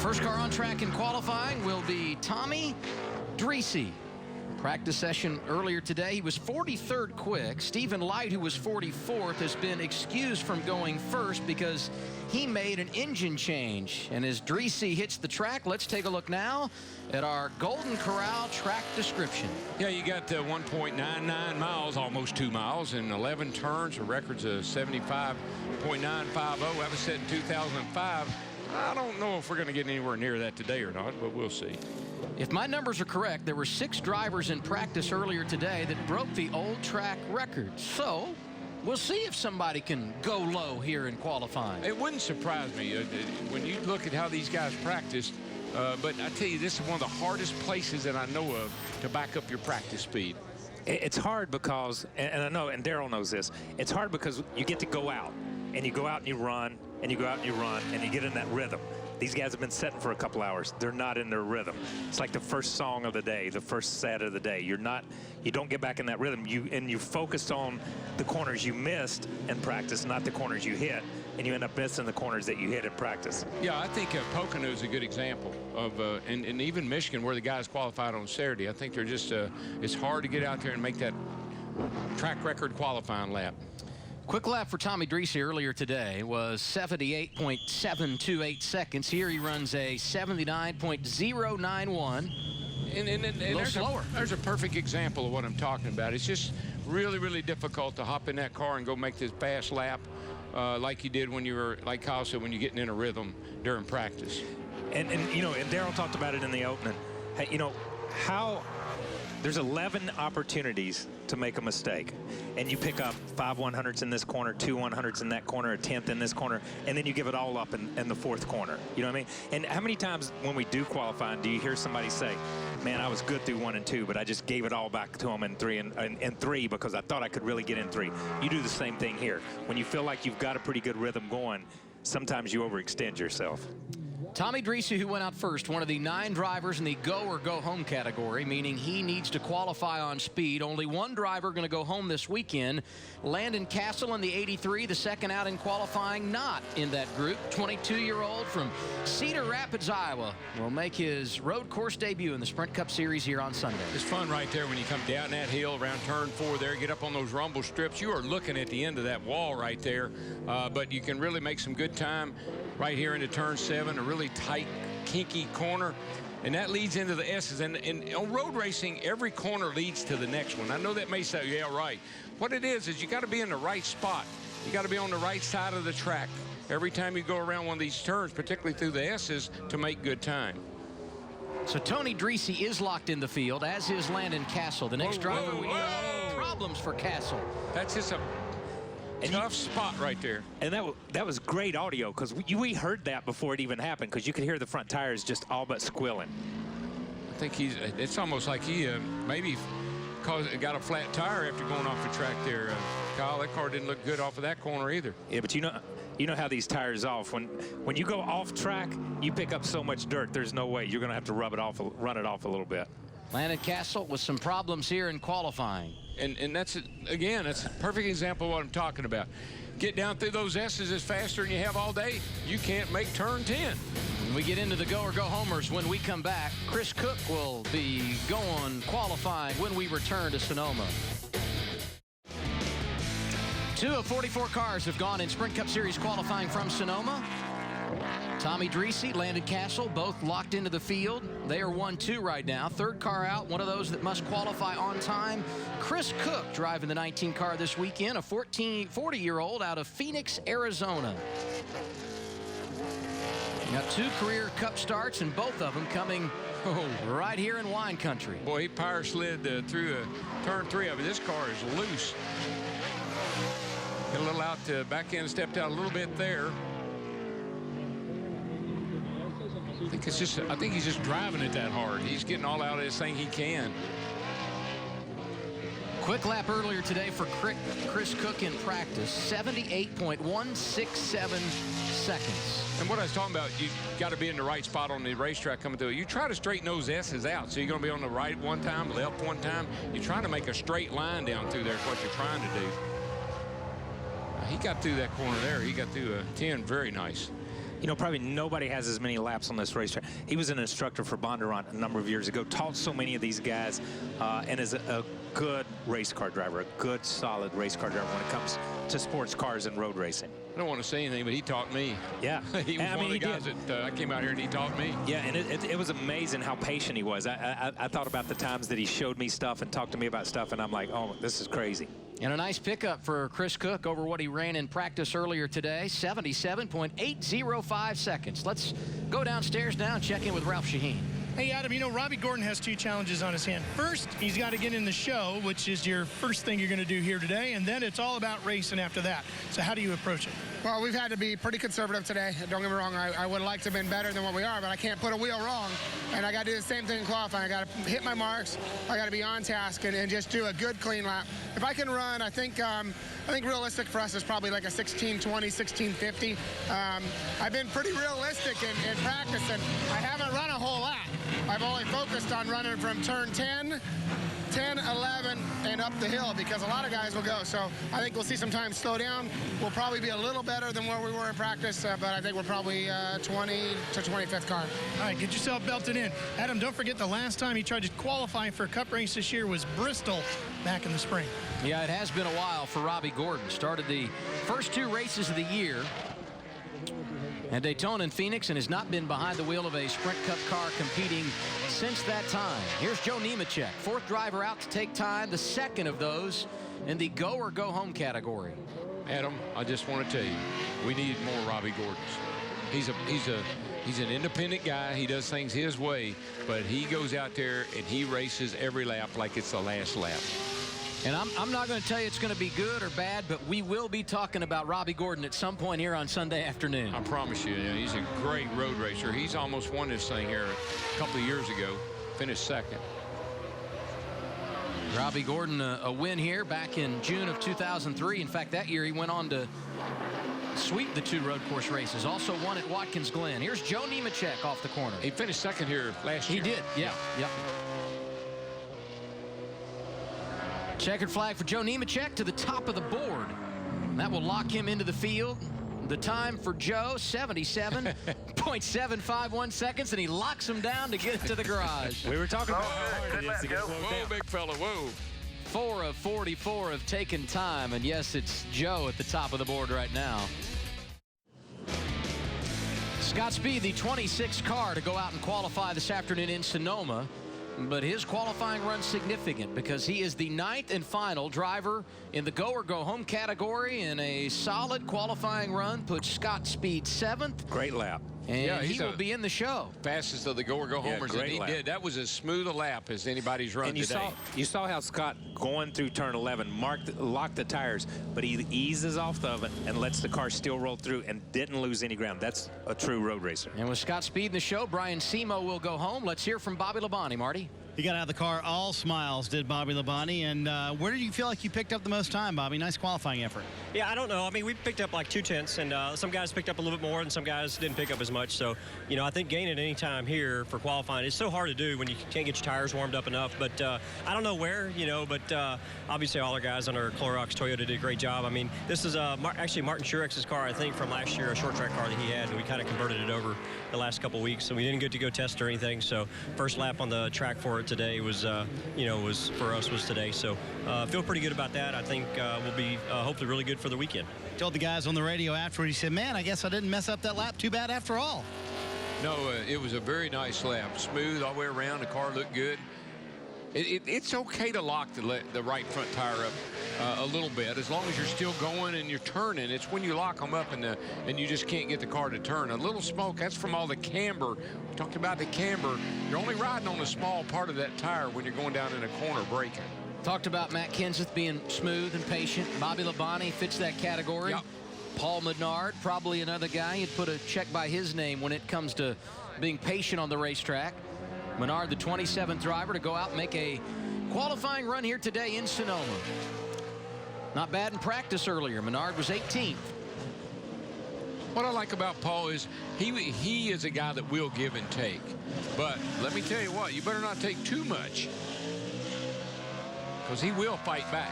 First car on track in qualifying will be Tommy Dreese. Practice session earlier today, he was 43rd quick. Stephen Light, who was 44th, has been excused from going first because he made an engine change. And as Dreese hits the track, let's take a look now at our Golden Corral track description. Yeah, you got 1.99 miles, almost 2 miles, and 11 turns. The record's a 75.950. That was set in 2005. I don't know if we're going to get anywhere near that today or not, but we'll see. If my numbers are correct, there were 6 drivers in practice earlier today that broke the old track record. So we'll see if somebody can go low here in qualifying. It wouldn't surprise me when you look at how these guys practiced. But I tell you, this is one of the hardest places that I know of to back up your practice speed. It's hard because, and I know, and Darrell knows this, it's hard because you get to go out, and you go out and you run, and you go out and you run, and you get in that rhythm. These guys have been setting for a couple hours. They're not in their rhythm. It's like the first song of the day, the first set of the day. You don't get back in that rhythm. You focused on the corners you missed in practice, not the corners you hit, and you end up missing the corners that you hit in practice. Yeah, I think Pocono is a good example of, and even Michigan, where the guys qualified on Saturday. I think they're just, it's hard to get out there and make that track record qualifying lap. Quick lap for Tommy Dreese earlier today was 78.728 seconds. Here he runs a 79.091. And there's a perfect example of what I'm talking about. It's just really, really difficult to hop in that car and go make this fast lap like you did when you were, like Kyle said, when you're getting in a rhythm during practice. And you know, and Darrell talked about it in the opening. Hey, you know, there's 11 opportunities to make a mistake, and you pick up 5 100ths in this corner, 2 100ths in that corner, a 10th in this corner, and then you give it all up in the 4th corner. You know what I mean? And how many times when we do qualifying do you hear somebody say, man, I was good through 1 and 2, but I just gave it all back to them in 3 and 3 because I thought I could really get in 3. You do the same thing here. When you feel like you've got a pretty good rhythm going, sometimes you overextend yourself. Tommy Dreese, who went out first, one of the 9 drivers in the go or go home category, meaning he needs to qualify on speed. Only one driver going to go home this weekend. Landon Castle in the 83, the second out in qualifying, not in that group. 22-year-old from Cedar Rapids, Iowa, will make his road course debut in the Sprint Cup Series here on Sunday. It's fun right there when you come down that hill around turn 4 there, get up on those rumble strips. You are looking at the end of that wall right there, but you can really make some good time right here into turn 7, a really tight, kinky corner, and that leads into the S's. And on road racing, every corner leads to the next one. I know that may say, yeah, right. What it is you got to be in the right spot. You got to be on the right side of the track every time you go around one of these turns, particularly through the S's, to make good time. So Tony Dreese is locked in the field, as is Landon Castle. The next driver, we know problems for Castle. That's just a tough spot right there. And that was great audio, because we heard that before it even happened, because you could hear the front tires just all but squealing. I think it's almost like he maybe got a flat tire after going off the track there. Kyle, that car didn't look good off of that corner either. Yeah, but you know how these tires off. When you go off track, you pick up so much dirt, there's no way. You're going to have to run it off a little bit. Landon Castle with some problems here in qualifying. And that's, again, that's a perfect example of what I'm talking about. Get down through those S's is faster than you have all day. You can't make turn 10. When we get into the go or go homers, when we come back, Chris Cook will be going qualifying when we return to Sonoma. 2 of 44 cars have gone in Sprint Cup Series qualifying from Sonoma. Tommy Dreese, Landon Castle, both locked into the field. They are 1-2 right now. Third car out, one of those that must qualify on time. Chris Cook driving the 19 car this weekend, a 40-year-old out of Phoenix, Arizona. Got 2 career Cup starts, and both of them coming right here in wine country. Boy, he power slid through turn 3 of it. This car is loose. Got a little out to back end, stepped out a little bit there. I think he's just driving it that hard. He's getting all out of this thing he can. Quick lap earlier today for Chris Cook in practice, 78.167 seconds. And what I was talking about, you got to be in the right spot on the racetrack coming through. You try to straighten those S's out. So you're going to be on the right one time, left one time. You're trying to make a straight line down through there is what you're trying to do. He got through that corner there. He got through a 10 very nice. you know, probably nobody has as many laps on this racetrack. He was an instructor for Bondurant a number of years ago, taught so many of these guys, and is a good race car driver, a good, solid race car driver when it comes to sports cars and road racing. I don't want to say anything, but he taught me. Yeah. He was one of the guys that I came out here and he taught me. Yeah, and it was amazing how patient he was. I thought about the times that he showed me stuff and talked to me about stuff, and I'm like, oh, this is crazy. And a nice pickup for Chris Cook over what he ran in practice earlier today, 77.805 seconds. Let's go downstairs now and check in with Ralph Shaheen. Hey, Adam, you know, Robbie Gordon has 2 challenges on his hand. First, he's got to get in the show, which is your first thing you're going to do here today, and then it's all about racing after that. So how do you approach it? Well, we've had to be pretty conservative today. Don't get me wrong, I would like to have been better than what we are, but I can't put a wheel wrong. And I got to do the same thing in qualifying. I got to hit my marks. I got to be on task and just do a good, clean lap. If I can run, I think realistic for us is probably like a 16:20, 16:50. I've been pretty realistic in practice, and I haven't run a whole lap. I've only focused on running from turn 10, 11, and up the hill because a lot of guys will go. So I think we'll see some time slow down. We'll probably be a little better than where we were in practice, but I think we're probably 20 to 25th car. All right, get yourself belted in. Adam, don't forget the last time he tried to qualify for a Cup race this year was Bristol back in the spring. Yeah, it has been a while for Robbie Gordon. Started the first 2 races of the year at Daytona and Phoenix and has not been behind the wheel of a Sprint Cup car competing since that time. Here's Joe Nemechek, 4th driver out to take time, the 2nd of those in the go or go home category. Adam, I just want to tell you, we need more Robbie Gordons. He's an independent guy. He does things his way, but he goes out there and he races every lap like it's the last lap. And I'm not going to tell you it's going to be good or bad, but we will be talking about Robbie Gordon at some point here on Sunday afternoon. I promise you, he's a great road racer. He's almost won this thing here a couple of years ago, finished 2nd. Robbie Gordon, a win here back in June of 2003. In fact, that year he went on to sweep the 2 road course races. Also won at Watkins Glen. Here's Joe Nemechek off the corner. He finished 2nd here last year. He did, yeah. Yep. Checkered flag for Joe Nemechek to the top of the board. That will lock him into the field. The time for Joe, 77.751 seconds, and he locks him down to get to the garage. We were talking about how hard it is to get slowed down. Whoa, big fella, whoa. 4 of 44 have taken time, and yes, it's Joe at the top of the board right now. Scott Speed, the 26th car to go out and qualify this afternoon in Sonoma. But his qualifying run's significant because he is the 9th and final driver in the go or go home category, and a solid qualifying run puts Scott Speed 7th. Great lap. And yeah, he will be in the show. Fastest of the go or go homers that he did. That was as smooth a lap as anybody's run today. You saw how Scott going through turn 11 locked the tires, but he eases off of it and lets the car still roll through and didn't lose any ground. That's a true road racer. And with Scott Speed in the show, Brian Semo will go home. Let's hear from Bobby Labonte. Marty. He got out of the car all smiles, did Bobby Labonte. And where did you feel like you picked up the most time, Bobby? Nice qualifying effort. Yeah, I don't know. I mean, we picked up like 2/10, and some guys picked up a little bit more, and some guys didn't pick up as much. So, you know, I think gaining any time here for qualifying is so hard to do when you can't get your tires warmed up enough. But I don't know where, you know, but obviously all our guys on our Clorox Toyota did a great job. I mean, this is actually Martin Shurex's car, I think, from last year, a short track car that he had, and we kind of converted it over the last couple of weeks. So we didn't get to go test or anything. So first lap on the track for it today was for us was today. So feel pretty good about that. I think we'll be hopefully really good for the weekend. Told the guys on the radio afterward, he said, man, I guess I didn't mess up that lap too bad after all. No, it was a very nice lap. Smooth all the way around. The car looked good. It's okay to lock the right front tire up a little bit as long as you're still going and you're turning. It's when you lock them up and you just can't get the car to turn. A little smoke, that's from all the camber. We talked about the camber. You're only riding on a small part of that tire when you're going down in a corner braking. Talked about Matt Kenseth being smooth and patient. Bobby Labonte fits that category. Yep. Paul Menard, probably another guy you'd put a check by his name when it comes to being patient on the racetrack. Menard, the 27th driver to go out and make a qualifying run here today in Sonoma. Not bad in practice earlier. Menard was 18th. What I like about Paul is he is a guy that will give and take. But let me tell you what, you better not take too much, because he will fight back.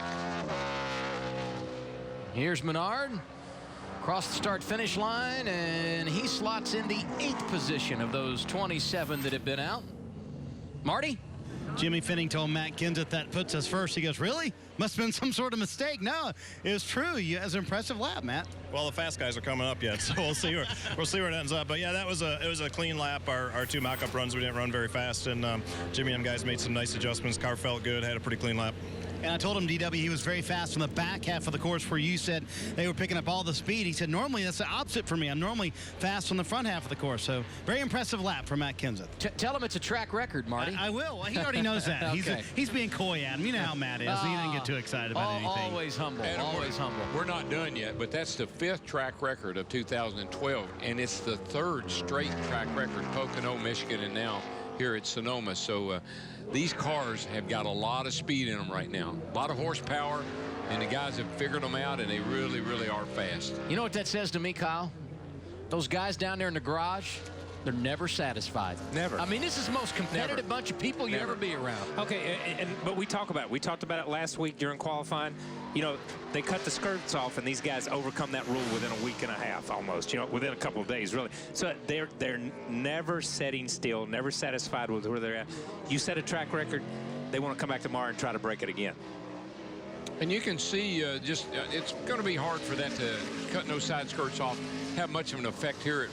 Here's Menard. across the start-finish line, and he slots in the 8th position of those 27 that have been out. Marty? Jimmy Finning told Matt Kenseth that puts us first. He goes, really? Must have been some sort of mistake. No, it was true. It was an impressive lap, Matt. Well, the fast guys are coming up yet, so we'll see where it ends up. But yeah, it was a clean lap. Our 2 mock-up runs, we didn't run very fast, and Jimmy and guys made some nice adjustments. Car felt good, had a pretty clean lap. And I told him, DW, he was very fast on the back half of the course where you said they were picking up all the speed. He said, normally that's the opposite for me. I'm normally fast on the front half of the course. So very impressive lap for Matt Kenseth. Tell him it's a track record, Marty. I will. He already knows that. Okay. He's being coy at him. You know how Matt is. He didn't get too excited about anything. Always humble. Always humble. We're not done yet, but that's the 5th track record of 2012, and it's the 3rd straight track record, Pocono, Michigan, and now here at Sonoma. So these cars have got a lot of speed in them right now, a lot of horsepower, and the guys have figured them out, and they really, really are fast. You know what that says to me, Kyle? Those guys down there in the garage, they're never satisfied. Never. I mean, this is the most competitive bunch of people you ever be around. Okay, but we talked about it last week during qualifying. You know, they cut the skirts off, and these guys overcome that rule within a week and a half, almost. You know, within a couple of days, really. So they're never setting still, never satisfied with where they're at. You set a track record, they want to come back tomorrow and try to break it again. And you can see it's going to be hard for that to cutting those side skirts off have much of an effect here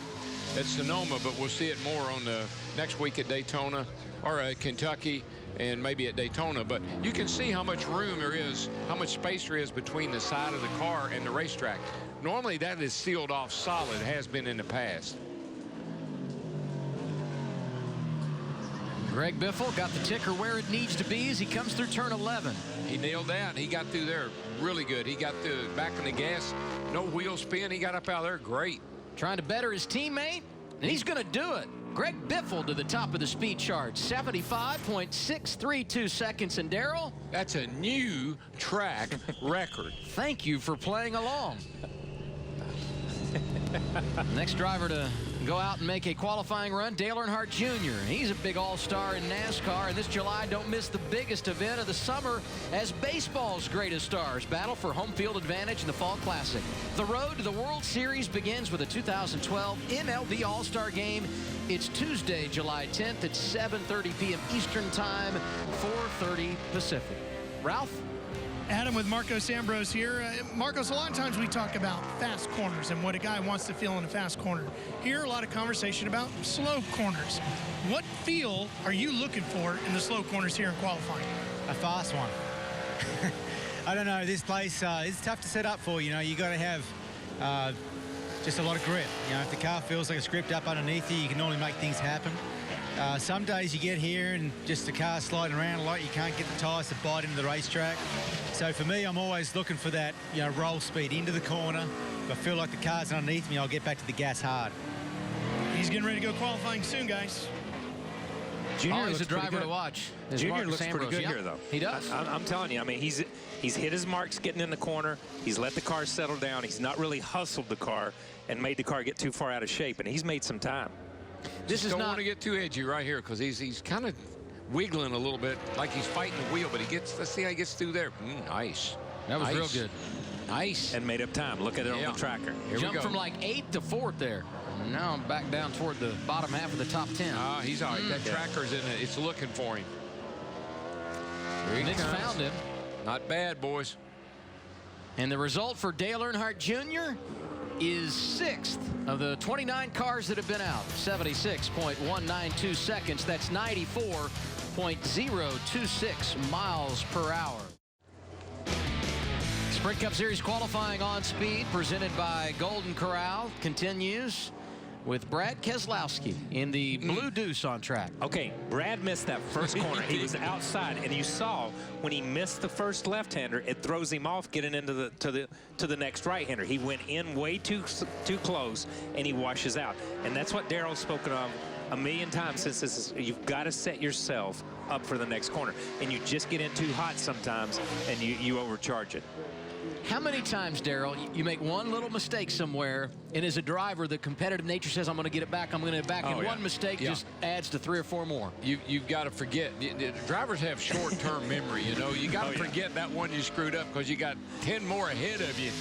at Sonoma, but we'll see it more on the next week at Daytona or at Kentucky and maybe at Daytona. But you can see how much room there is, how much space there is between the side of the car and the racetrack. Normally that is sealed off solid, has been in the past. Greg Biffle got the ticker where it needs to be as he comes through turn 11. He nailed that. He got through there really good. He got back in the gas, no wheel spin. He got up out there great. Trying to better his teammate, and he's going to do it. Greg Biffle to the top of the speed chart, 75.632 seconds. And Darrell? That's a new track record. Thank you for playing along. Next driver to go out and make a qualifying run, Dale Earnhardt Jr. He's a big all-star in NASCAR, and this July, don't miss the biggest event of the summer as baseball's greatest stars battle for home field advantage in the Fall Classic. The road to the World Series begins with a 2012 MLB All-Star Game. It's Tuesday, July 10th at 7:30 p.m. Eastern Time, 4:30 Pacific. Ralph? Adam with Marcos Ambrose here. Marcos, a lot of times we talk about fast corners and what a guy wants to feel in a fast corner. Here, a lot of conversation about slow corners. What feel are you looking for in the slow corners here in qualifying? A fast one. I don't know. This place is tough to set up for. You know, you got to have just a lot of grip. You know, if the car feels like it's gripped up underneath you can normally make things happen. Some days you get here and just the car's sliding around a lot. You can't get the tyres to bite into the racetrack. So for me, I'm always looking for that, you know, roll speed into the corner. If I feel like the car's underneath me, I'll get back to the gas hard. He's getting ready to go qualifying soon, guys. Junior always a driver to watch. Junior looks pretty good here, though. He does. I'm telling you, I mean, he's hit his marks getting in the corner. He's let the car settle down. He's not really hustled the car and made the car get too far out of shape, and he's made some time. This is don't want to get too edgy right here because he's kind of wiggling a little bit like he's fighting the wheel, but let's see how he gets through there. Nice. That was real good. Nice. And made up time. Look at it on the tracker. Here Jumped from like 8th to 4th there. And now I'm back down toward the bottom half of the top 10. He's all right. That tracker's in it. It's looking for him. Nick's found him. Not bad, boys. And the result for Dale Earnhardt Jr. is 6th of the 29 cars that have been out. 76.192 seconds. That's 94.026 miles per hour. Sprint Cup Series qualifying on speed presented by Golden Corral continues with Brad Keselowski in the Blue Deuce on track. Okay, Brad missed that first corner. He was outside, and you saw when he missed the first left-hander, it throws him off getting into the next right-hander. He went in way too close, and he washes out. And that's what Darrell's spoken of a million times since this is, you've got to set yourself up for the next corner. And you just get in too hot sometimes, and you overcharge it. How many times, Darrell, you make one little mistake somewhere, and as a driver, the competitive nature says, I'm going to get it back, I'm going to get it back, and one mistake just adds to 3 or 4 more. You've got to forget. The drivers have short-term memory, you know. You got to forget that one you screwed up because you got 10 more ahead of you.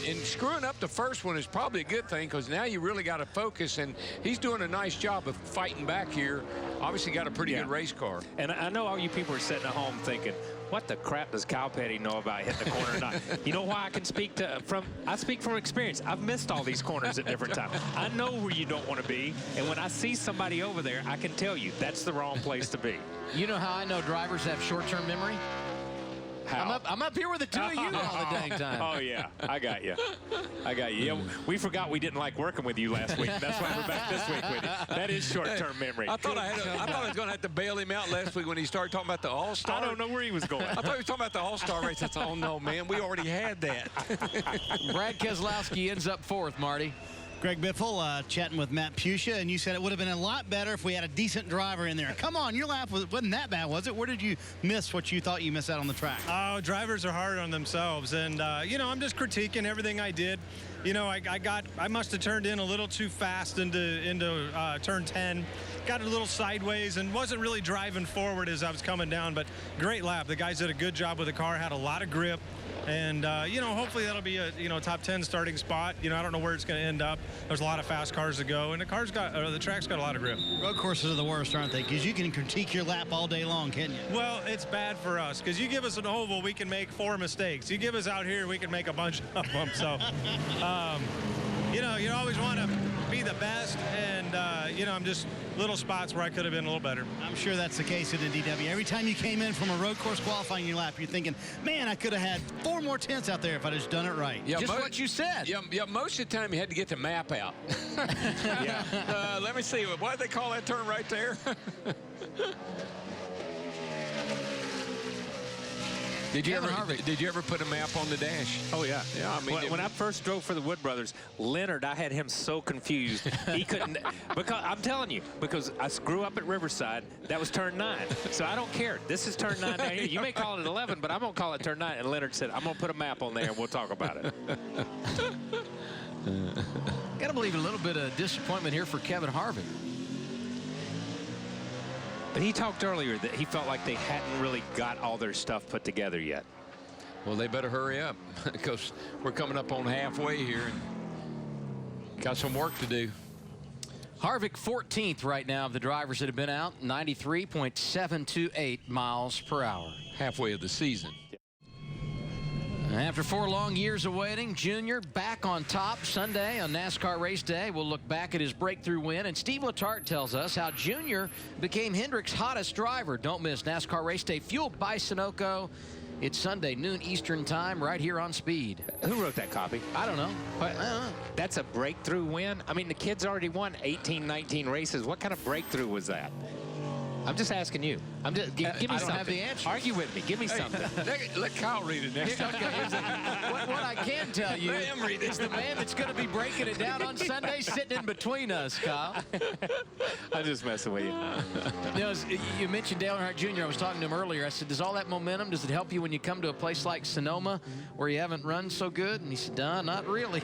And screwing up the first one is probably a good thing because now you really got to focus, and he's doing a nice job of fighting back here. Obviously got a pretty good race car. And I know all you people are sitting at home thinking, what the crap does Kyle Petty know about hitting the corner or not? You know why I can speak I speak from experience. I've missed all these corners at different times. I know where you don't want to be, and when I see somebody over there, I can tell you that's the wrong place to be. You know how I know drivers have short-term memory? How? I'm up here with the 2 of you all the dang time. Oh, yeah. I got you. Yeah, we forgot we didn't like working with you last week. That's why we're back this week with you. That is short-term memory. I thought I was going to have to bail him out last week when he started talking about the All-Star. I don't know where he was going. I thought he was talking about the All-Star race. I thought, oh, no, man, we already had that. Brad Keselowski ends up 4th, Marty. Greg Biffle chatting with Matt Pusha, and you said it would have been a lot better if we had a decent driver in there. Come on, your lap wasn't that bad, was it? Where did you miss what you thought you missed out on the track? Oh, drivers are hard on themselves, and you know, I'm just critiquing everything I did. You know, I must have turned in a little too fast into turn 10. Got a little sideways and wasn't really driving forward as I was coming down, but great lap. The guys did a good job with the car, had a lot of grip. And, you know, hopefully that'll be a, top 10 starting spot. You know, I don't know where it's going to end up. There's a lot of fast cars to go, and the track's got a lot of grip. Road courses are the worst, aren't they? Because you can critique your lap all day long, can't you? Well, it's bad for us, because you give us an oval, we can make 4 mistakes. You give us out here, we can make a bunch of them. So, you know, you always want to be the best, and, you know, I'm just little spots where I could have been a little better. I'm sure that's the case in the DW. Every time you came in from a road course qualifying your lap, you're thinking, man, I could have had 4 more tenths out there if I'd just done it right. Yeah, just what you said. Yeah, most of the time you had to get the map out. Let me see. What do they call that turn right there? Did you ever put a map on the dash? Oh, yeah. Yeah, I mean, when I first drove for the Wood Brothers, Leonard, I had him so confused. He couldn't, because I'm telling you, because I grew up at Riverside, that was turn 9. So I don't care. This is turn 9 down here. You may call it 11, but I'm going to call it turn 9. And Leonard said, I'm going to put a map on there and we'll talk about it. Got to believe a little bit of disappointment here for Kevin Harvick. But he talked earlier that he felt like they hadn't really got all their stuff put together yet. Well, they better hurry up because we're coming up on halfway here and got some work to do. Harvick 14th right now of the drivers that have been out, 93.728 miles per hour. Halfway of the season. After 4 long years of waiting, Junior back on top Sunday on NASCAR race day. We'll look back at his breakthrough win, and Steve Letarte tells us how Junior became Hendrick's hottest driver. Don't miss NASCAR race day fueled by Sunoco. It's Sunday, noon Eastern time, right here on Speed. Who wrote that copy? I don't know. But, that's a breakthrough win? I mean, the kid's already won 18, 19 races. What kind of breakthrough was that? I'm just asking you. Give me something. I don't have the answer. Argue with me. Give me something. Let Kyle read it next time. What I can tell you is the man that's going to be breaking it down on Sunday sitting in between us, Kyle. I'm just messing with you. You know, you mentioned Dale Earnhardt Jr. I was talking to him earlier. I said, does all that momentum, does it help you when you come to a place like Sonoma where you haven't run so good? And he said, not really.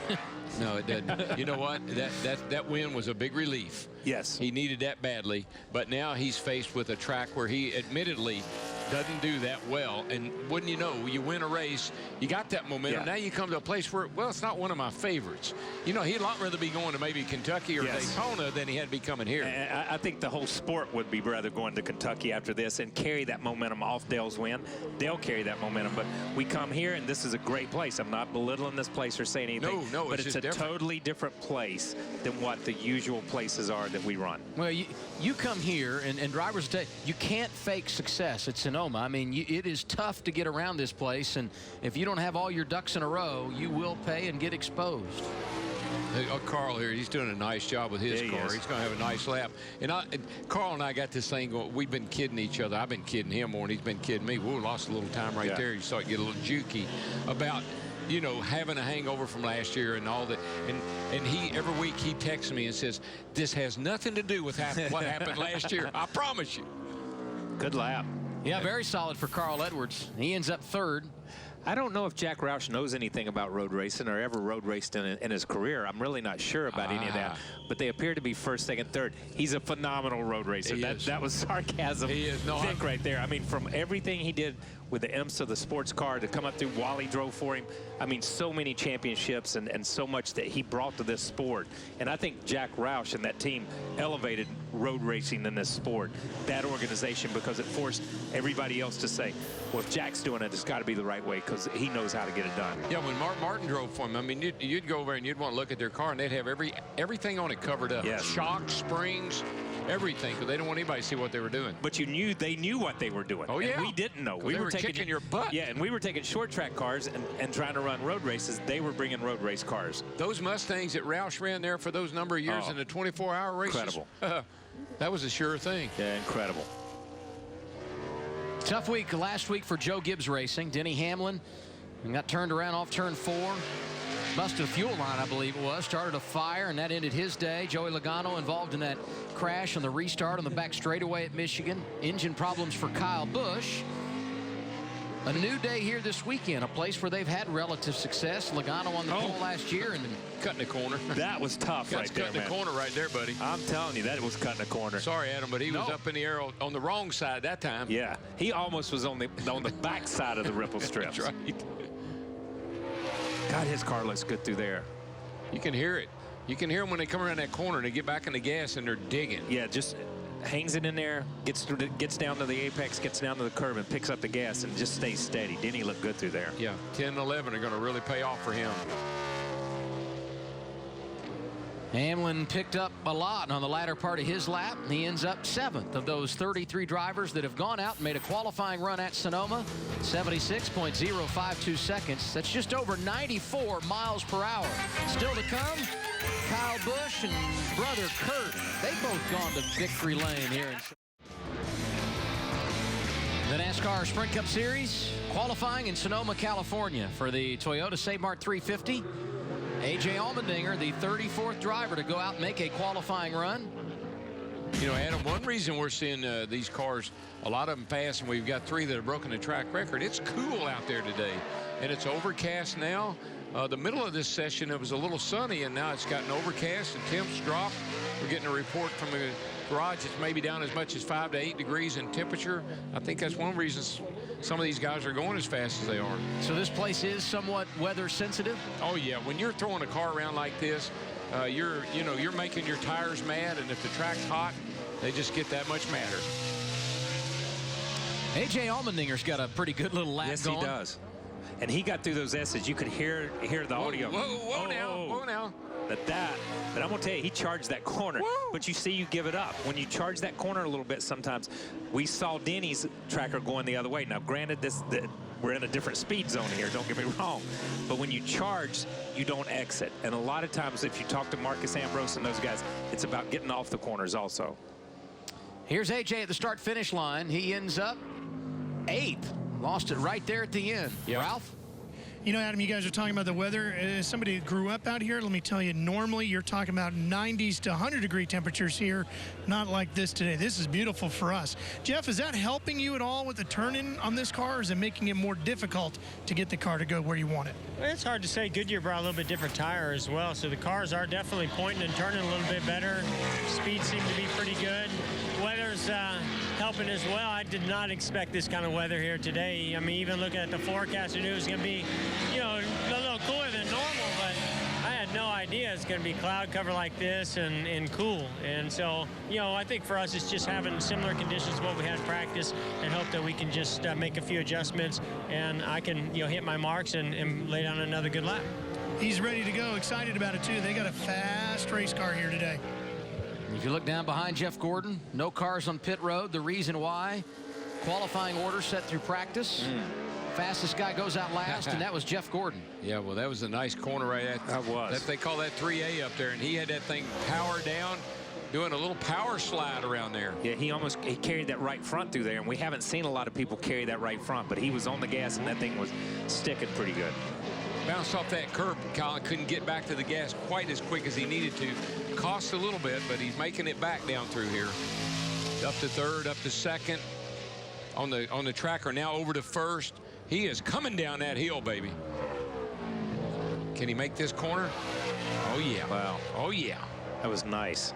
No, it doesn't. You know what? That win was a big relief. Yes. He needed that badly, but now he's faced with a track where he admittedly doesn't do that well, and wouldn't you know, you win a race, you got that momentum. Now you come to a place where, well, it's not one of my favorites. You know, he'd a lot rather be going to maybe Kentucky or Daytona than he had to be coming here. And I think the whole sport would be rather going to Kentucky after this and carry that momentum off Dale's win. They'll carry that momentum, but we come here, and this is a great place. I'm not belittling this place or saying anything. No, but it's a totally different place than what the usual places are that we run. Well, you come here, and drivers tell you can't fake success at Sonoma. I mean, it is tough to get around this place, and if you don't have all your ducks in a row, you will pay and get exposed. Carl here, he's doing a nice job with his car. He's going to have a nice lap. And Carl and I got this thing going. We've been kidding each other. I've been kidding him more, and he's been kidding me. We lost a little time right there. You start to get a little jukey about, you know, having a hangover from last year and all that. And he, every week, he texts me and says, this has nothing to do with what happened last year. I promise you. Good lap. Yeah, very solid for Carl Edwards. He ends up 3rd. I don't know if Jack Roush knows anything about road racing or ever road raced in his career. I'm really not sure about any of that. But they appear to be first, second, third. He's a phenomenal road racer. That was sarcasm. He is. No, Vic right there. I mean, from everything he did with the IMSA, the sports car, to come up through, Wally drove for him. I mean, so many championships and so much that he brought to this sport. And I think Jack Roush and that team elevated road racing in this sport, that organization, because it forced everybody else to say, well, if Jack's doing it, it's got to be the right way, because he knows how to get it done. Yeah, when Martin drove for him, I mean, you'd go over and you'd want to look at their car, and they'd have everything on it covered up. Yes. Shocks, springs, everything, because they don't want anybody to see what they were doing. But they knew what they were doing. Oh, yeah. And we didn't know. We were kicking your butt. Yeah, and we were taking short track cars and trying to run road races. They were bringing road race cars. Those Mustangs that Roush ran there for those number of years in the 24-hour races. Incredible. That was a sure thing. Yeah, incredible. Tough week last week for Joe Gibbs Racing. Denny Hamlin got turned around off turn 4. Busted a fuel line, I believe it was. Started a fire, and that ended his day. Joey Logano involved in that crash on the restart on the back straightaway at Michigan. Engine problems for Kyle Busch. A new day here this weekend, a place where they've had relative success. Logano on the pole last year and cutting the corner. That was tough right there, cutting the corner right there, buddy. I'm telling you, that was cutting the corner. Sorry, Adam, but he was up in the air on the wrong side that time. Yeah, he almost was on the back side of the ripple strips. That's right. God, his car looks good through there. You can hear it. You can hear them when they come around that corner and they get back in the gas and they're digging. Yeah, just hangs it in there, gets down to the apex, gets down to the curb, and picks up the gas and just stays steady. Denny looked good through there. Yeah, 10 and 11 are going to really pay off for him. Hamlin picked up a lot on the latter part of his lap. He ends up 7th of those 33 drivers that have gone out and made a qualifying run at Sonoma. 76.052 seconds. That's just over 94 miles per hour. Still to come, Kyle Busch and brother Kurt. They've both gone to victory lane here. The NASCAR Sprint Cup Series qualifying in Sonoma, California for the Toyota Save Mart 350. A.J. Allmendinger, the 34th driver to go out and make a qualifying run. You know, Adam, one reason we're seeing these cars, a lot of them pass, and we've got 3 that have broken the track record. It's cool out there today, and it's overcast now. The middle of this session, it was a little sunny, and now it's gotten overcast, and temps dropped. We're getting a report from the garage. It's maybe down as much as 5 to 8 degrees in temperature. I think that's one reason some of these guys are going as fast as they are. So this place is somewhat weather sensitive? Oh, yeah. When you're throwing a car around like this, you're making your tires mad, and if the track's hot, they just get that much madder. A.J. Allmendinger's got a pretty good little lap going. Yes, he does. And he got through those S's. You could hear the audio. Whoa now. But I'm going to tell you, he charged that corner. Whoa. But you see, you give it up. When you charge that corner a little bit sometimes, we saw Denny's tracker going the other way. Now, granted, we're in a different speed zone here, don't get me wrong. But when you charge, you don't exit. And a lot of times, if you talk to Marcus Ambrose and those guys, it's about getting off the corners also. Here's AJ at the start-finish line. He ends up 8th. Lost it right there at the end. Yep. Ralph? You know, Adam, you guys are talking about the weather. As somebody who grew up out here, let me tell you, normally you're talking about 90s to 100-degree temperatures here, not like this today. This is beautiful for us. Jeff, is that helping you at all with the turn-in on this car, or is it making it more difficult to get the car to go where you want it? It's hard to say. Goodyear brought a little bit different tire as well, so the cars are definitely pointing and turning a little bit better. Speed seemed to be pretty good. Weather's helping as well. I did not expect this kind of weather here today. I mean, even looking at the forecast, I knew it was going to be, you know, a little cooler than normal, but I had no idea it's going to be cloud cover like this and cool. And so, you know, I think for us it's just having similar conditions to what we had in practice and hope that we can just make a few adjustments and I can, you know, hit my marks and lay down another good lap. He's ready to go, excited about it too. They got a fast race car here today. If you look down behind Jeff Gordon, no cars on pit road. The reason why, qualifying order set through practice. Fastest guy goes out last, and that was Jeff Gordon. Yeah, well, that was a nice corner right at that was. They call that 3A up there, and he had that thing power down, doing a little power slide around there. Yeah, he carried that right front through there, and we haven't seen a lot of people carry that right front, but he was on the gas, and that thing was sticking pretty good. Bounced off that curb. Colin couldn't get back to the gas quite as quick as he needed to. Cost a little bit, but he's making it back down through here. Up to 3rd, up to 2nd on the tracker. Now over to 1st. He is coming down that hill, baby. Can he make this corner? Oh, yeah. Wow. Oh, yeah. That was nice.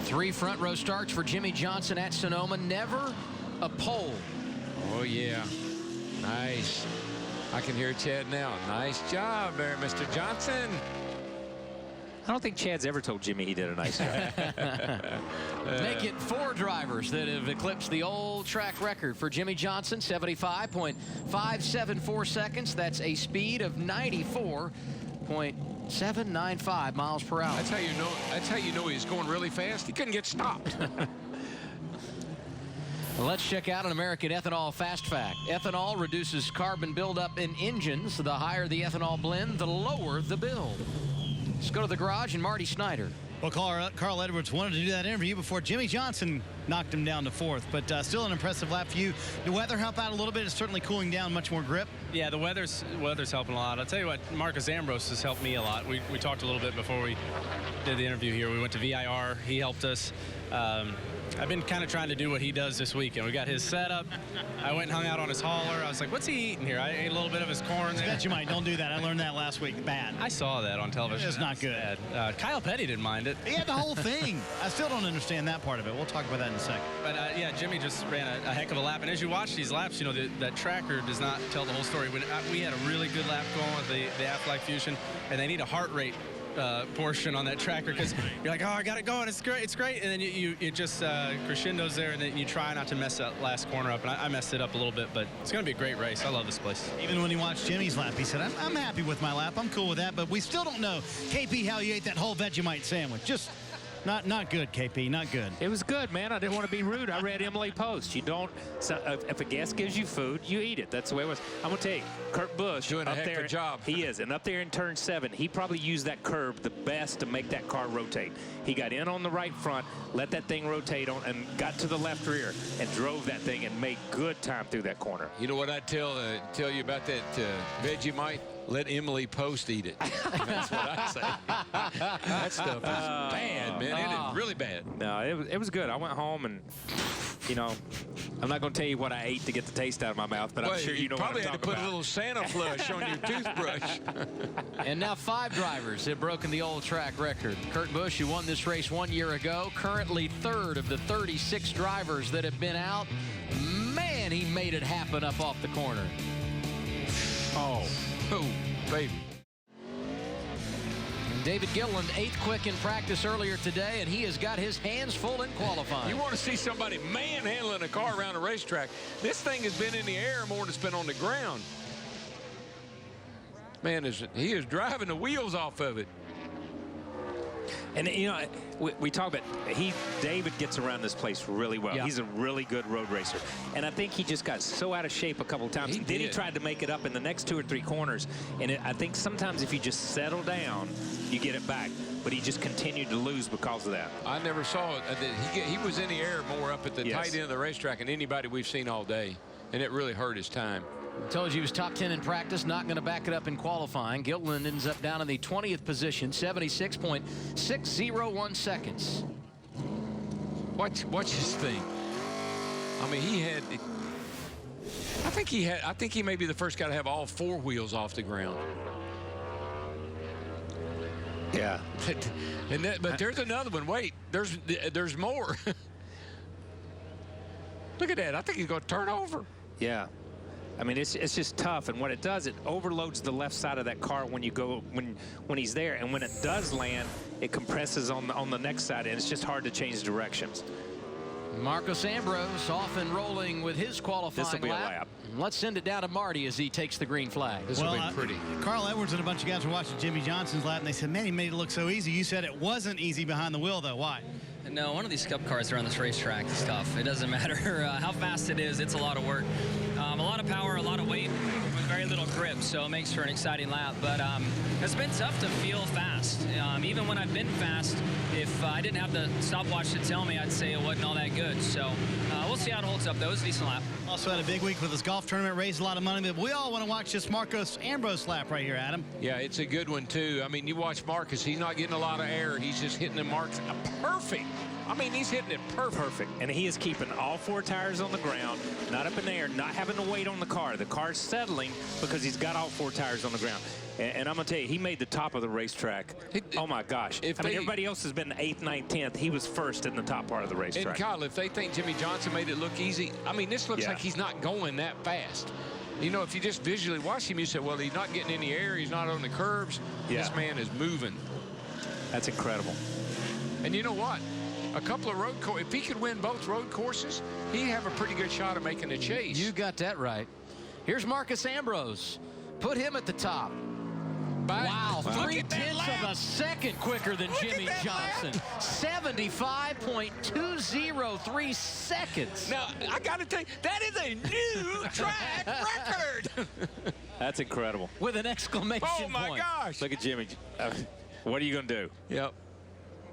3 front row starts for Jimmy Johnson at Sonoma. Never a pole. Oh, yeah. Nice. I can hear Chad now. Nice job there, Mr. Johnson. I don't think Chad's ever told Jimmy he did a nice job. Make it 4 drivers that have eclipsed the old track record for Jimmy Johnson, 75.574 seconds. That's a speed of 94.795 miles per hour. That's how you know. That's how you know he's going really fast. He couldn't get stopped. Let's check out an American ethanol fast fact. Ethanol reduces carbon buildup in engines. The higher the ethanol blend, the lower the build. Let's go to the garage and Marty Snyder. Well, Carl Edwards wanted to do that interview before Jimmy Johnson knocked him down to 4th, but still an impressive lap for you. The weather help out a little bit. It's certainly cooling down, much more grip. Yeah, the weather's helping a lot. I'll tell you what, Marcus Ambrose has helped me a lot. We talked a little bit before we did the interview here. We went to VIR. He helped us. I've been kind of trying to do what he does this weekend. We got his setup. I went and hung out on his hauler. I was like, what's he eating here? I ate a little bit of his corn there. I bet you might. Don't do that. I learned that last week. Bad. I saw that on television. It's not good. Bad. Kyle Petty didn't mind it. He had the whole thing. I still don't understand that part of it. We'll talk about that in a second. But, yeah, Jimmy just ran a heck of a lap. And as you watch these laps, you know, that tracker does not tell the whole story. We had a really good lap going with the Aflac Fusion, and they need a heart rate portion on that tracker because you're like, oh, I got it going, it's great, and then it just crescendos there, and then you try not to mess that last corner up, and I messed it up a little bit, but it's going to be a great race. I love this place. Even when he watched Jimmy's lap, he said, I'm happy with my lap. I'm cool with that, but we still don't know, KP, how you ate that whole Vegemite sandwich. Just not good, KP, not good. It was good, man. I didn't want to be rude. I read Emily Post. You don't, if a guest gives you food, you eat it. That's the way it was. I'm going to tell you, Kurt Busch doing a up heck there, of a job. He is, and up there in turn 7, he probably used that curve the best to make that car rotate. He got in on the right front, let that thing rotate on, and got to the left rear and drove that thing and made good time through that corner. You know what I tell you about that Vegemite? Let Emily Post eat it. That's what I say. That stuff is bad, man. It is really bad. No, it was good. I went home and, you know, I'm not going to tell you what I ate to get the taste out of my mouth, but I'm sure you know what I'm talking about. Probably had to put a little Santa flush on your toothbrush. And now 5 drivers have broken the old track record. Kurt Busch, who won this race 1 year ago, currently 3rd of the 36 drivers that have been out. Man, he made it happen up off the corner. Oh, baby. David Gilliland, 8th quick in practice earlier today, and he has got his hands full in qualifying. You want to see somebody manhandling a car around a racetrack. This thing has been in the air more than it's been on the ground. Man, he is driving the wheels off of it. And, you know, we talk about David gets around this place really well. Yeah. He's a really good road racer. And I think he just got so out of shape a couple of times. Then he tried to make it up in the next 2 or 3 corners. And I think sometimes if you just settle down, you get it back. But he just continued to lose because of that. I never saw it. He was in the air more up at the tight end of the racetrack than anybody we've seen all day. And it really hurt his time. I told you he was top 10 in practice, not going to back it up in qualifying. Gilliland ends up down in the 20th position, 76.601 seconds. Watch his thing. I mean, I think he may be the first guy to have all 4 wheels off the ground. Yeah. But there's another one. Wait, there's more. Look at that. I think he's going to turn over. Yeah. I mean, it's just tough, and what it does, it overloads the left side of that car when he's there, and when it does land, it compresses on the next side, and it's just hard to change directions. Marcos Ambrose off and rolling with his qualifying This will be a lap. Let's send it down to Marty as he takes the green flag. This will be pretty. Carl Edwards and a bunch of guys were watching Jimmy Johnson's lap, and they said, man, he made it look so easy. You said it wasn't easy behind the wheel, though. Why? No, one of these Cup cars around this racetrack is tough. It doesn't matter how fast it is. It's a lot of work. A lot of power, a lot of weight with very little grip, so it makes for an exciting lap. But it's been tough to feel fast. Even when I've been fast, if I didn't have the stopwatch to tell me, I'd say it wasn't all that good. So we'll see how it holds up, though. It was a decent lap. Also had a big week with his golf tournament, raised a lot of money, but we all want to watch this Marcos Ambrose lap right here, Adam. Yeah, it's a good one, too. I mean, you watch Marcus, he's not getting a lot of air. He's just hitting the marks perfect. I mean, he's hitting it perfect. And he is keeping all 4 tires on the ground, not up in the air, not having to wait on the car. The car's settling because he's got all 4 tires on the ground. And I'm going to tell you, he made the top of the racetrack. Oh, my gosh. I mean, everybody else has been 8th, 9th, 10th. He was first in the top part of the racetrack. And, Kyle, if they think Jimmy Johnson made it look easy, I mean, this looks like he's not going that fast. You know, if you just visually watch him, you say, well, he's not getting any air. He's not on the curbs. This man is moving. That's incredible. And you know what? A couple of road courses, if he could win both road courses, he'd have a pretty good shot of making a chase. You got that right. Here's Marcus Ambrose. Put him at the top. Wow, 0.3 of a second quicker than Jimmy Johnson. 75.203 seconds. Now, I got to tell you, that is a new track record. That's incredible. With an exclamation point. Oh, my gosh. Look at Jimmy. What are you going to do? Yep.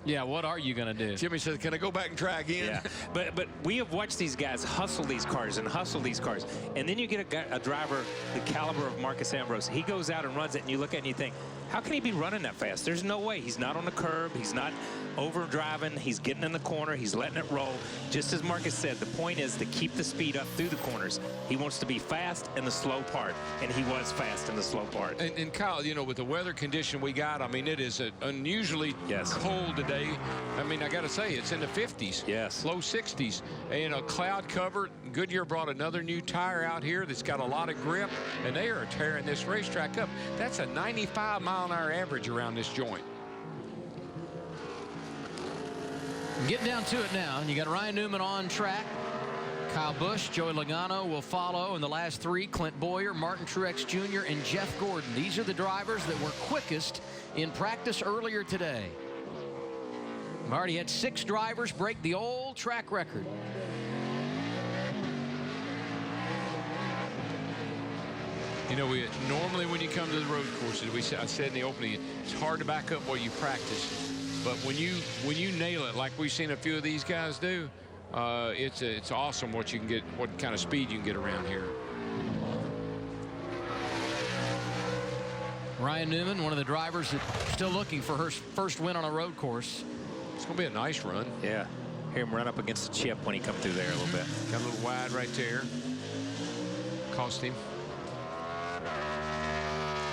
Yeah, what are you going to do? Jimmy says, can I go back and try again? Yeah, but we have watched these guys hustle these cars and hustle these cars. And then you get a driver the caliber of Marcus Ambrose. He goes out and runs it, and you look at it and you think, how can he be running that fast? There's no way. He's not on the curb. He's not overdriving. He's getting in the corner. He's letting it roll. Just as Marcus said, the point is to keep the speed up through the corners. He wants to be fast in the slow part, and he was fast in the slow part. And Kyle, you know, with the weather condition we got, I mean, it is unusually cold today. I mean, I got to say, it's in the 50s. Yes. Low 60s. And, you know, cloud cover. Goodyear brought another new tire out here that's got a lot of grip, and they are tearing this racetrack up. That's a 95-mile-an-hour average around this joint. Getting down to it now, and you got Ryan Newman on track. Kyle Busch, Joey Logano will follow, and the last 3, Clint Boyer, Martin Truex Jr., and Jeff Gordon. These are the drivers that were quickest in practice earlier today. Marty had 6 drivers break the old track record. You know, normally when you come to the road courses, I said in the opening, it's hard to back up what you practice. But when you nail it, like we've seen a few of these guys do, it's awesome what you can get, what kind of speed you can get around here. Ryan Newman, one of the drivers that's still looking for her first win on a road course. It's going to be a nice run. Yeah. Hear him run up against the chip when he come through there a little bit. Got a little wide right there. Cost him.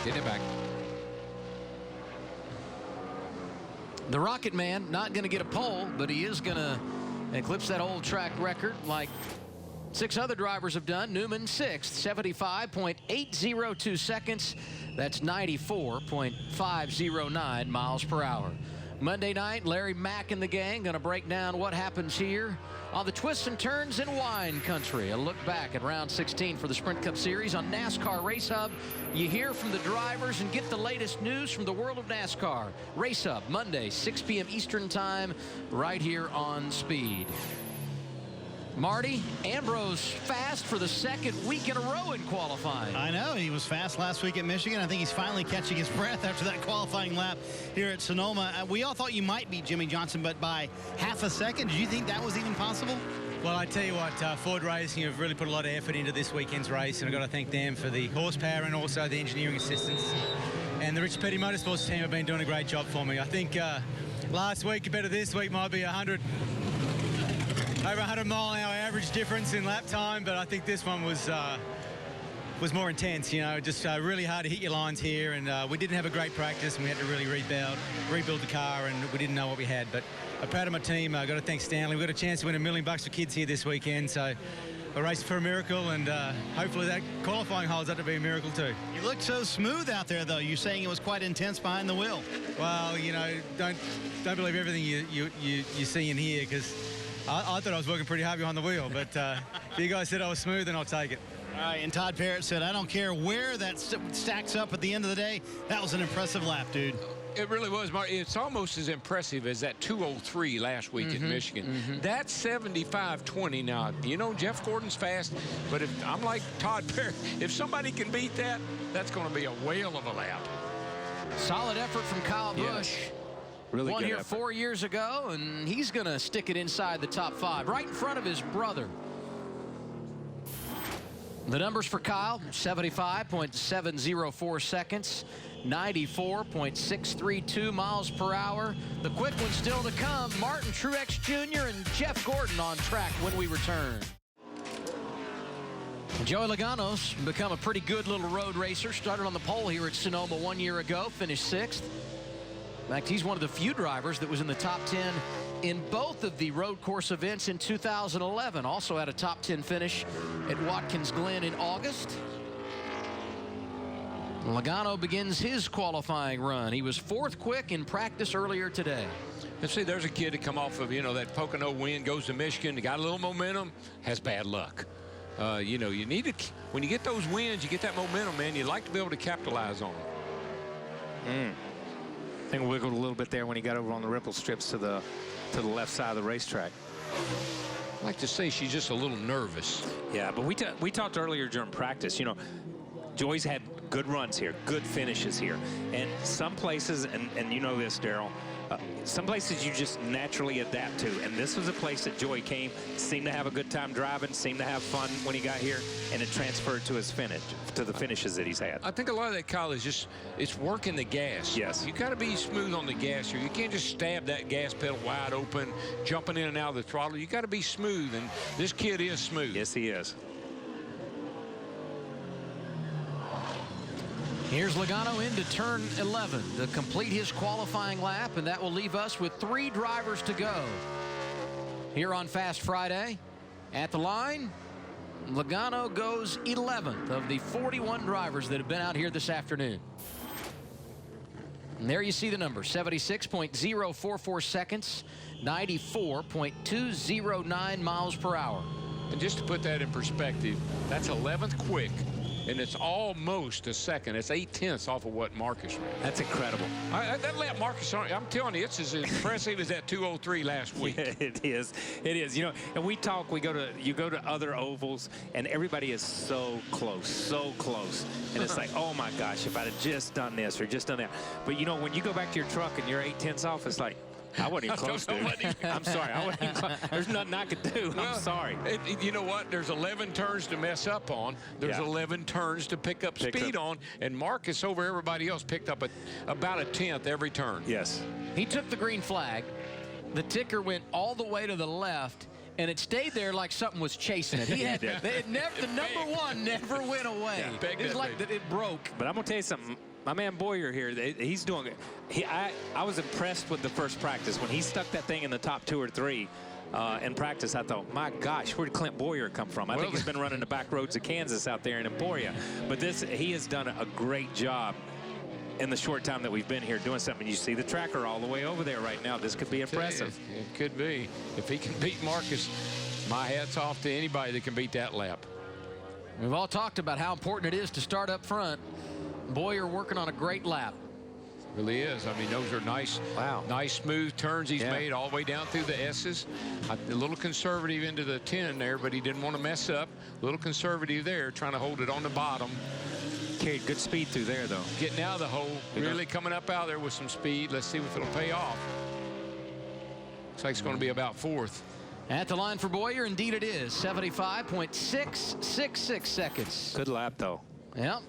Get it back. The Rocket Man not going to get a pole, but he is going to eclipse that old track record like 6 other drivers have done. Newman 6th, 75.802 seconds. That's 94.509 miles per hour. Monday night, Larry Mack and the gang going to break down what happens here on the twists and turns in wine country. A look back at round 16 for the Sprint Cup Series on NASCAR Race Hub. You hear from the drivers and get the latest news from the world of NASCAR. Race Hub, Monday, 6 p.m. Eastern Time, right here on Speed. Marty, Ambrose fast for the 2nd week in a row in qualifying. I know. He was fast last week at Michigan. I think he's finally catching his breath after that qualifying lap here at Sonoma. We all thought you might beat Jimmy Johnson, but by half a second. Did you think that was even possible? Well, I tell you what, Ford Racing have really put a lot of effort into this weekend's race, and I've got to thank them for the horsepower and also the engineering assistance. And the Rich Petty Motorsports team have been doing a great job for me. I think last week compared to this week might be over 100 mile an hour average difference in lap time, but I think this one was more intense. You know, just really hard to hit your lines here, and we didn't have a great practice, and we had to really rebuild the car, and we didn't know what we had. But I'm proud of my team. I've got to thank Stanley. We've got a chance to win $1 million for kids here this weekend, so a race for a miracle, and hopefully that qualifying holds up to be a miracle too. You looked so smooth out there, though. You're saying it was quite intense behind the wheel. Well, you know, don't believe everything you see in here, because I thought I was working pretty hard behind the wheel, but if you guys said I was smooth, then I'll take it. All right, and Todd Parrott said, I don't care where that stacks up at the end of the day. That was an impressive lap, dude. It really was, Mark. It's almost as impressive as that 203 last week at Michigan. That's 75-20 now. You know, Jeff Gordon's fast, but if I'm like Todd Parrott, if somebody can beat that, that's going to be a whale of a lap. Solid effort from Kyle Busch. Yes. Really won good here effort. 4 years ago, and he's going to stick it inside the top 5, right in front of his brother. The numbers for Kyle: 75.704 seconds, 94.632 miles per hour. The quick one still to come. Martin Truex Jr. and Jeff Gordon on track when we return. Joey Logano's become a pretty good little road racer. Started on the pole here at Sonoma 1 year ago, finished 6th. In fact, he's one of the few drivers that was in the top 10 in both of the road course events in 2011. Also had a top 10 finish at Watkins Glen in August. Logano begins his qualifying run. He was 4th quick in practice earlier today. And see, there's a kid that come off of, that Pocono win, goes to Michigan, got a little momentum, has bad luck. You need to, when you get those wins, you get that momentum, man, you'd like to be able to capitalize on it. I think wiggled a little bit there when he got over on the ripple strips to the left side of the racetrack. I'd like to say she's just a little nervous. Yeah, but we talked earlier during practice, Joy's had good runs here, good finishes here. And some places, and you know this, Daryl, some places you just naturally adapt to. And this was a place that Joy came, seemed to have a good time driving, seemed to have fun when he got here, and it transferred to his finish, to the finishes that he's had. I think a lot of that, Kyle, is just, it's working the gas. Yes. You got to be smooth on the gas here. You can't just stab that gas pedal wide open, jumping in and out of the throttle. You got to be smooth, and this kid is smooth. Yes, he is. Here's Logano into turn 11 to complete his qualifying lap, and that will leave us with 3 drivers to go. Here on Fast Friday, at the line, Logano goes 11th of the 41 drivers that have been out here this afternoon. And there you see the number: 76.044 seconds, 94.209 miles per hour. And just to put that in perspective, that's 11th quick. And it's almost a second. It's 8/10 off of what Marcus ran. That's incredible. That lap Marcus, I'm telling you, it's as impressive as that 2:03 last week. Yeah, it is. It is. And we talk. You go to other ovals, and everybody is so close, and it's like, oh my gosh, if I'd have just done this or just done that. But when you go back to your truck and you're 8/10 off, it's like, I wasn't even close, dude. I'm sorry. I wasn't even close. There's nothing I could do. I'm sorry. You know what? There's 11 turns to mess up on. There's 11 turns to pick up speed on. And Marcus, over everybody else, picked up about a 10th every turn. Yes. He took the green flag. The ticker went all the way to the left, and it stayed there like something was chasing it. The number 1 never went away. Yeah, it was like it broke. But I'm going to tell you something. My man Boyer here, he's doing it. I was impressed with the first practice. When he stuck that thing in the top 2 or 3 in practice, I thought, my gosh, where did Clint Boyer come from? I think he's been running the back roads of Kansas out there in Emporia. But he has done a great job in the short time that we've been here doing something. You see the tracker all the way over there right now. This could be impressive. It could be. If he can beat Marcus, my hat's off to anybody that can beat that lap. We've all talked about how important it is to start up front. Boyer working on a great lap. Really is. I mean, those are nice, nice smooth turns he's made all the way down through the S's. A little conservative into the 10 there, but he didn't want to mess up. A little conservative there, trying to hold it on the bottom. Carried good speed through there, though. Getting out of the hole, really coming up out there with some speed. Let's see if it'll pay off. Looks like it's going to be about 4th. At the line for Boyer, indeed it is. 75.666 seconds. Good lap, though. Yep.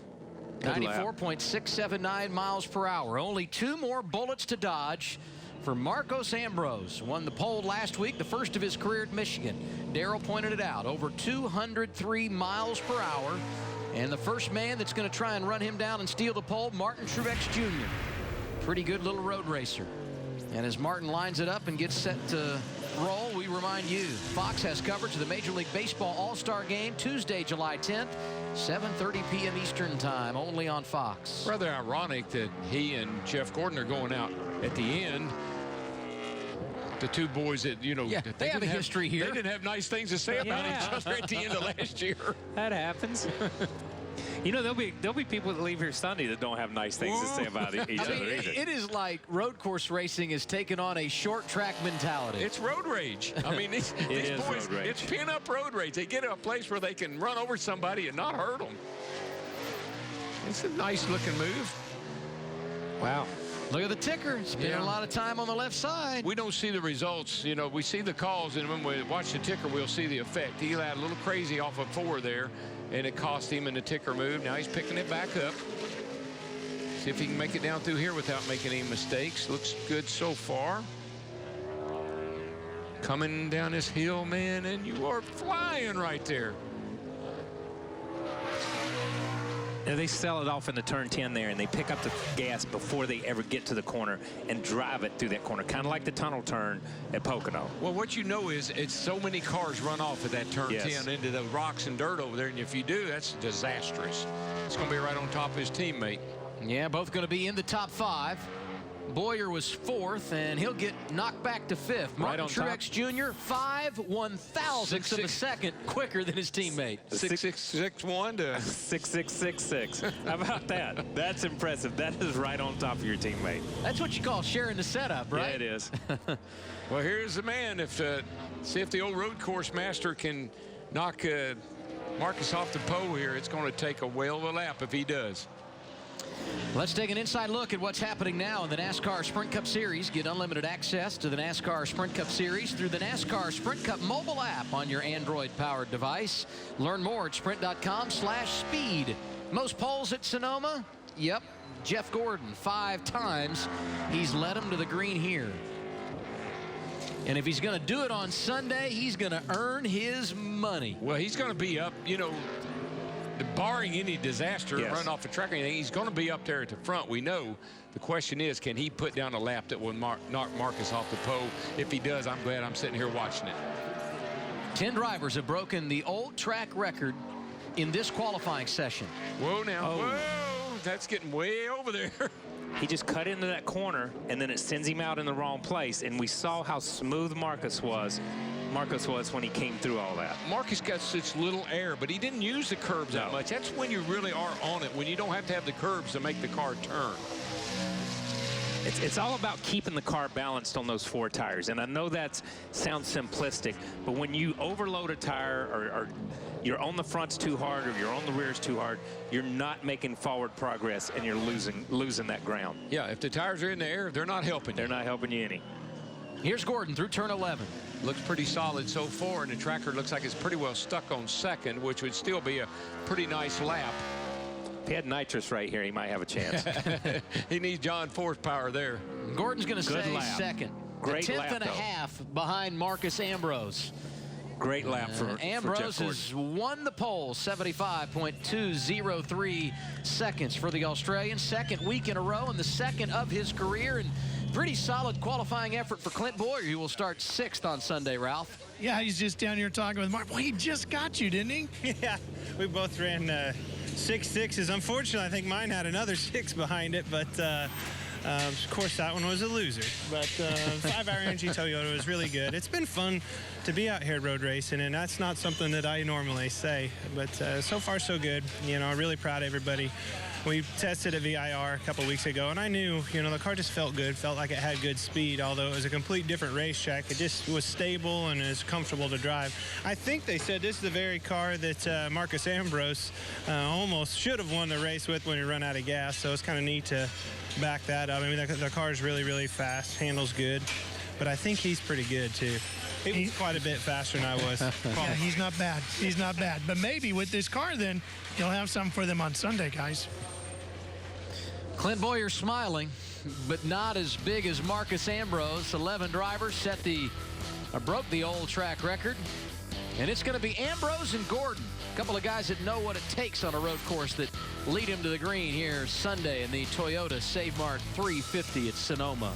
94.679 miles per hour. Only 2 more bullets to dodge for Marcos Ambrose. Won the pole last week, the first of his career at Michigan. Darrell pointed it out. Over 203 miles per hour. And the first man that's going to try and run him down and steal the pole, Martin Truex Jr. Pretty good little road racer. And as Martin lines it up and gets set to roll, we remind you, Fox has coverage of the Major League Baseball All-Star Game Tuesday, July 10th, 7:30 p.m. Eastern Time, only on Fox. Rather ironic that he and Jeff Gordon are going out at the end. The 2 boys that, they have a history here. They didn't have nice things to say about each other at the end of last year. That happens. There'll be people that leave here Sunday that don't have nice things to say about each other either. It is like road course racing has taken on a short track mentality. It's road rage. I mean, these boys, it's pin-up road rage. They get to a place where they can run over somebody and not hurt them. It's a nice-looking move. Wow. Look at the ticker. Spending a lot of time on the left side. We don't see the results. You know, we see the calls, and when we watch the ticker, we'll see the effect. He had a little crazy off of 4 there, and it cost him in the ticker move. Now he's picking it back up. See if he can make it down through here without making any mistakes. Looks good so far. Coming down this hill, man, and you are flying right there. Now they sell it off in the turn 10 there, and they pick up the gas before they ever get to the corner and drive it through that corner, kind of like the tunnel turn at Pocono. Well, what you know is it's so many cars run off of that turn 10 into the rocks and dirt over there, and if you do, that's disastrous. It's going to be right on top of his teammate. Yeah, both going to be in the top 5. Boyer was 4th, and he'll get knocked back to 5th. Martin Truex Jr., 5/1000ths of a second quicker than his teammate. 6661 to 6666. How about that? That's impressive. That is right on top of your teammate. That's what you call sharing the setup, right? Yeah, it is. Well, here's the man. See if the old road course master can knock Marcus off the pole here. It's going to take a whale of a lap if he does. Let's take an inside look at what's happening now in the NASCAR Sprint Cup Series. Get unlimited access to the NASCAR Sprint Cup Series through the NASCAR Sprint Cup mobile app on your Android-powered device. Learn more at sprint.com/speed. Most poles at Sonoma? Yep, Jeff Gordon, 5 times. He's led him to the green here. And if he's going to do it on Sunday, he's going to earn his money. Well, he's going to be up, you know, barring any disaster, run off the track or anything, he's going to be up there at the front. We know. The question is, can he put down a lap that will knock Marcus off the pole? If he does, I'm glad I'm sitting here watching it. 10 drivers have broken the old track record in this qualifying session. Whoa now, whoa, that's getting way over there. He just cut into that corner, and then it sends him out in the wrong place, and we saw how smooth Marcus was when he came through all that. Marcus got such little air, but he didn't use the curbs that much. That's when you really are on it, when you don't have to have the curbs to make the car turn. It's all about keeping the car balanced on those 4 tires, and I know that sounds simplistic, but when you overload a tire or you're on the fronts too hard or you're on the rears too hard, you're not making forward progress, and you're losing that ground. Yeah, if the tires are in the air, they're not helping. They're not helping you any. Here's Gordon through turn 11. Looks pretty solid so far, and the tracker looks like it's pretty well stuck on second, which would still be a pretty nice lap. If he had nitrous right here, he might have a chance. He needs John Force power there. Gordon's going to stay second. Great a tenth lap, and a half behind Marcus Ambrose. Great lap for Ambrose for has won the pole, 75.203 seconds for the Australian. Second week in a row and the second of his career. And pretty solid qualifying effort for Clint Boyer, who will start 6th on Sunday, Ralph. Yeah, he's just down here talking with Mark. Well, he just got you, didn't he? Yeah, we both ran 6.6s. Unfortunately, I think mine had another 6 behind it, but of course that one was a loser. But 5-hour energy Toyota was really good. It's been fun to be out here road racing, and that's not something that I normally say. But so far so good. You know, I'm really proud of everybody. We tested at VIR a couple weeks ago, and I knew, you know, the car just felt good, felt like it had good speed, although it was a complete different racetrack. It just was stable and is comfortable to drive. I think they said this is the very car that Marcus Ambrose almost should have won the race with when he ran out of gas, so it's kind of neat to back that up. I mean, the car is really, really fast, handles good, but I think he's pretty good, too. He's quite a bit faster than I was. Yeah, he's not bad. He's not bad. But maybe with this car, then, you'll have something for them on Sunday, guys. Clint Boyer smiling, but not as big as Marcus Ambrose. 11 drivers broke the old track record. And it's going to be Ambrose and Gordon, a couple of guys that know what it takes on a road course that lead him to the green here Sunday in the Toyota Save Mart 350 at Sonoma.